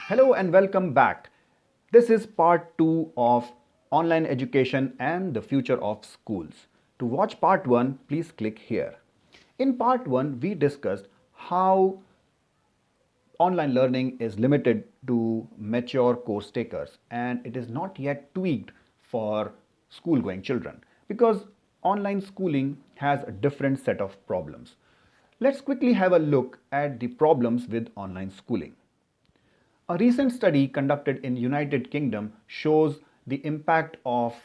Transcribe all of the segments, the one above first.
Hello and welcome back. This is part 2 of online education and the future of schools. To watch part 1, please click here. In part 1, we discussed how online learning is limited to mature course takers and it is not yet tweaked for school going children because online schooling has a different set of problems. Let's quickly have a look at the problems with online schooling. A recent study conducted in United Kingdom shows the impact of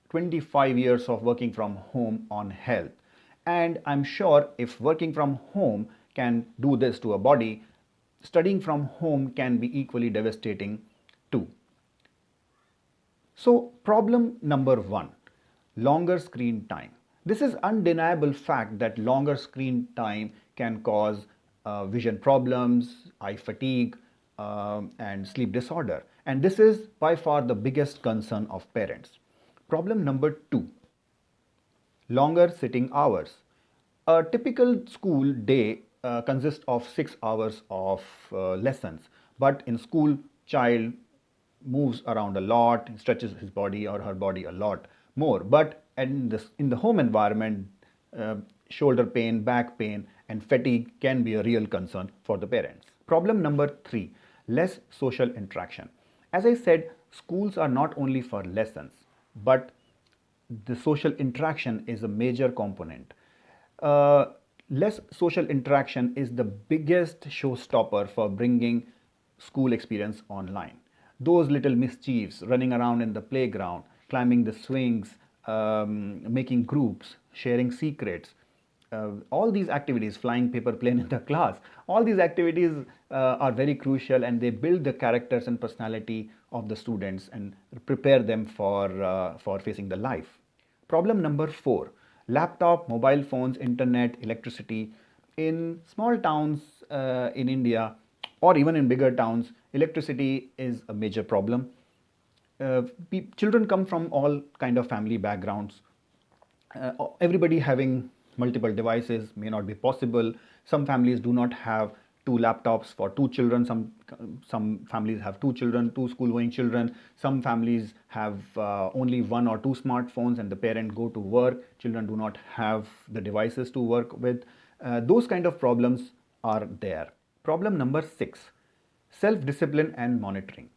25 years of working from home on health. And I'm sure if working from home can do this to a body, studying from home can be equally devastating too. So problem number 1, longer screen time. This is undeniable fact that longer screen time can cause vision problems, eye fatigue, and sleep disorder. And this is by far the biggest concern of parents. Problem number 2, longer sitting hours. A typical school day consists of 6 hours of lessons, but in school, child moves around a lot, stretches his body or her body a lot more. But in the home environment, shoulder pain, back pain, and fatigue can be a real concern for the parents. Problem number 3, less social interaction. As I said, schools are not only for lessons, but the social interaction is a major component. Uh, Less social interaction is the biggest showstopper for bringing school experience online. Those little mischiefs, running around in the playground, climbing the swings, making groups, sharing secrets, all these activities, flying paper plane in the class, all these activities are very crucial and they build the characters and personality of the students and prepare them for facing the life. Problem number 4, laptop, mobile phones, internet, electricity. In small towns in India or even in bigger towns, electricity is a major problem. Children come from all kind of family backgrounds. Everybody having multiple devices may not be possible. Some families do not have two laptops for two children. Some families have two children, two school going children. Some families have only one or two smartphones and the parent go to work. Children do not have the devices to work with. Those kind of problems are there. Problem number 6, self discipline and monitoring.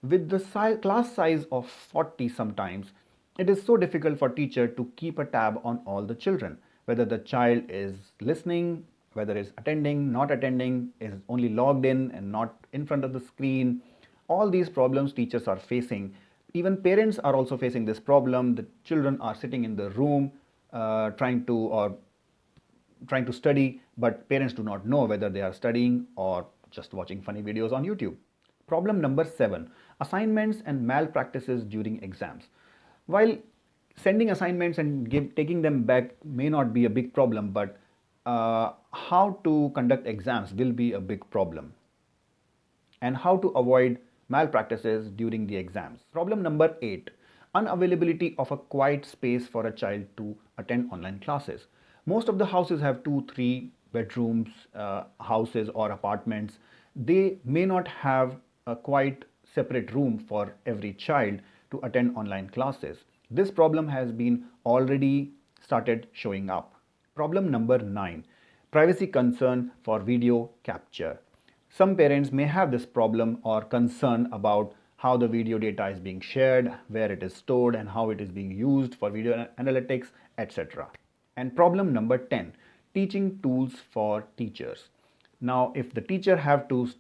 With the class size of 40 sometimes, it is so difficult for teacher to keep a tab on all the children, whether the child is listening, whether is attending, not attending, is only logged in and not in front of the screen. All these problems teachers are facing. Even parents are also facing this problem. The children are sitting in the room trying to study, but parents do not know whether they are studying or just watching funny videos on YouTube. Problem number 7, assignments and malpractices during exams. While sending assignments and taking them back may not be a big problem, but how to conduct exams will be a big problem, and how to avoid malpractices during the exams. Problem number 8, unavailability of a quiet space for a child to attend online classes. Most of the houses have 2, 3 bedrooms, houses or apartments. They may not have a quiet separate room for every child to attend online classes. This problem has been already started showing up. Problem number 9, privacy concern for video capture. Some parents may have this problem or concern about how the video data is being shared, where it is stored, and how it is being used for video analytics, etc. And problem number 10, teaching tools for teachers. Now, if the teacher have to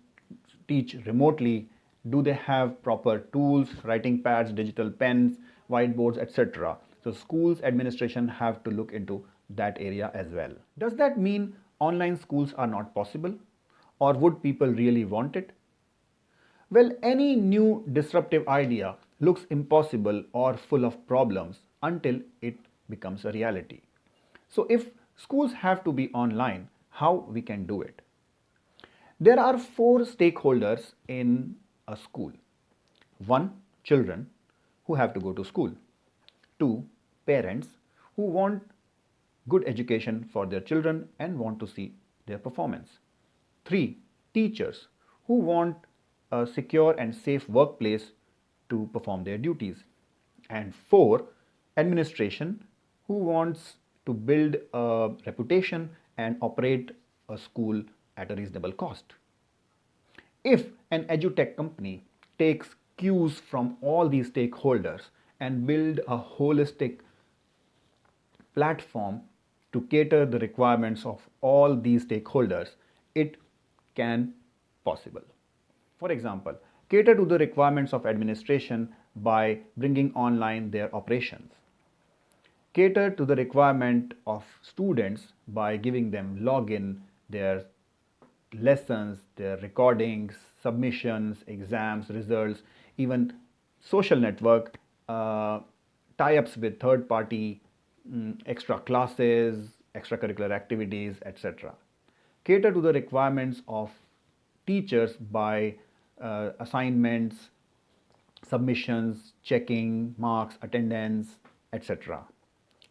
teach remotely, do they have proper tools, writing pads, digital pens, whiteboards, etc.? So schools administration have to look into that area as well. Does that mean online schools are not possible? Or would people really want it? Well, any new disruptive idea looks impossible or full of problems until it becomes a reality. So if schools have to be online, how we can do it? There are 4 stakeholders in a school. 1, children who have to go to school. 2, parents who want good education for their children and want to see their performance. 3, teachers who want a secure and safe workplace to perform their duties. And 4, administration, who wants to build a reputation and operate a school at a reasonable cost. If an edutech company takes cues from all these stakeholders and build a holistic platform to cater the requirements of all these stakeholders, it can possible. For example, cater to the requirements of administration by bringing online their operations. Cater to the requirement of students by giving them login, their lessons, their recordings, submissions, exams, results, even social network, tie-ups with third-party extra classes, extracurricular activities, etc. Cater to the requirements of teachers by assignments, submissions, checking, marks, attendance, etc.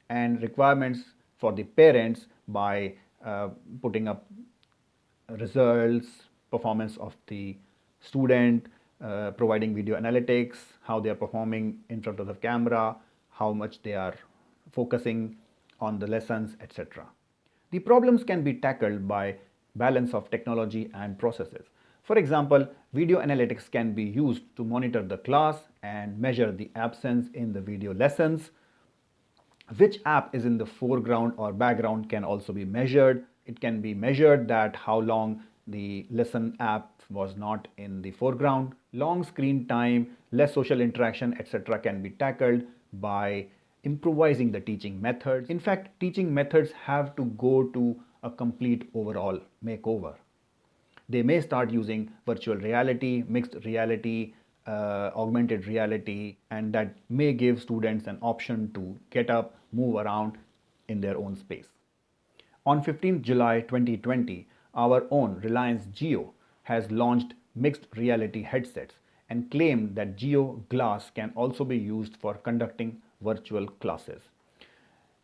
And requirements for the parents by putting up results, performance of the student, providing video analytics, how they are performing in front of the camera, how much they are focusing on the lessons, etc. The problems can be tackled by balance of technology and processes. For example, video analytics can be used to monitor the class and measure the absence in the video lessons. Which app is in the foreground or background can also be measured. It can be measured that how long the lesson app was not in the foreground. Long screen time, less social interaction, etc. can be tackled by improvising the teaching methods. In fact, teaching methods have to go to a complete overall makeover. They may start using virtual reality, mixed reality, augmented reality, and that may give students an option to get up, move around in their own space. On 15th July 2020, our own Reliance Jio has launched mixed reality headsets and claimed that Jio Glass can also be used for conducting virtual classes.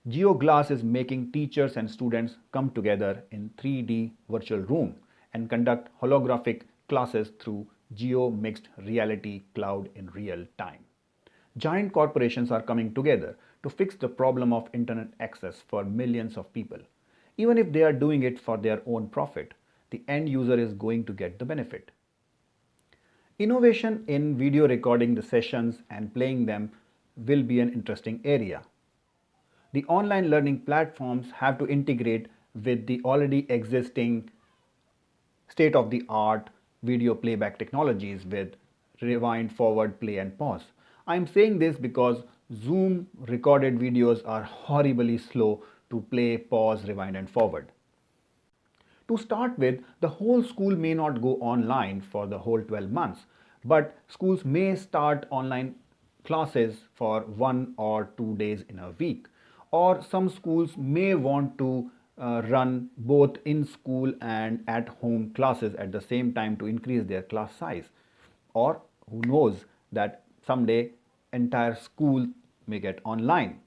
Jio Glass is making teachers and students come together in 3D virtual room and conduct holographic classes through Jio Mixed Reality Cloud in real time. Giant corporations are coming together to fix the problem of internet access for millions of people. Even if they are doing it for their own profit, the end user is going to get the benefit. Innovation in video recording the sessions and playing them will be an interesting area. The online learning platforms have to integrate with the already existing state-of-the-art video playback technologies with rewind, forward, play and pause. I'm saying this because Zoom recorded videos are horribly slow to play, pause, rewind and forward. To start with, the whole school may not go online for the whole 12 months, but schools may start online classes for 1 or 2 days in a week. Or some schools may want to run both in school and at home classes at the same time to increase their class size. Or who knows that someday entire school may get online.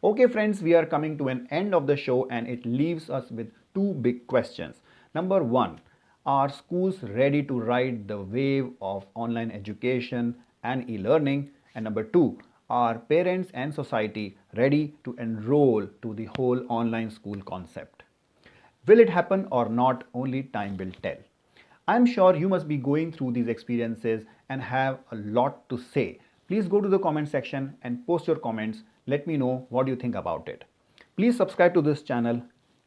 Okay friends, we are coming to an end of the show and it leaves us with two big questions. Number one, are schools ready to ride the wave of online education and e-learning? And number two, are parents and society ready to enroll to the whole online school concept? Will it happen or not? Only time will tell. I'm sure you must be going through these experiences and have a lot to say. Please go to the comment section and post your comments. Let me know what you think about it. Please subscribe to this channel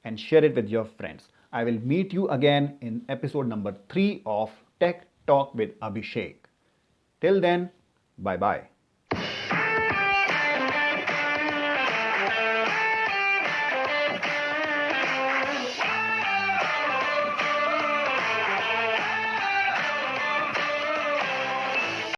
and share it with your friends. I will meet you again in episode number 3 of Tech Talk with Abhishek. Till then, bye bye.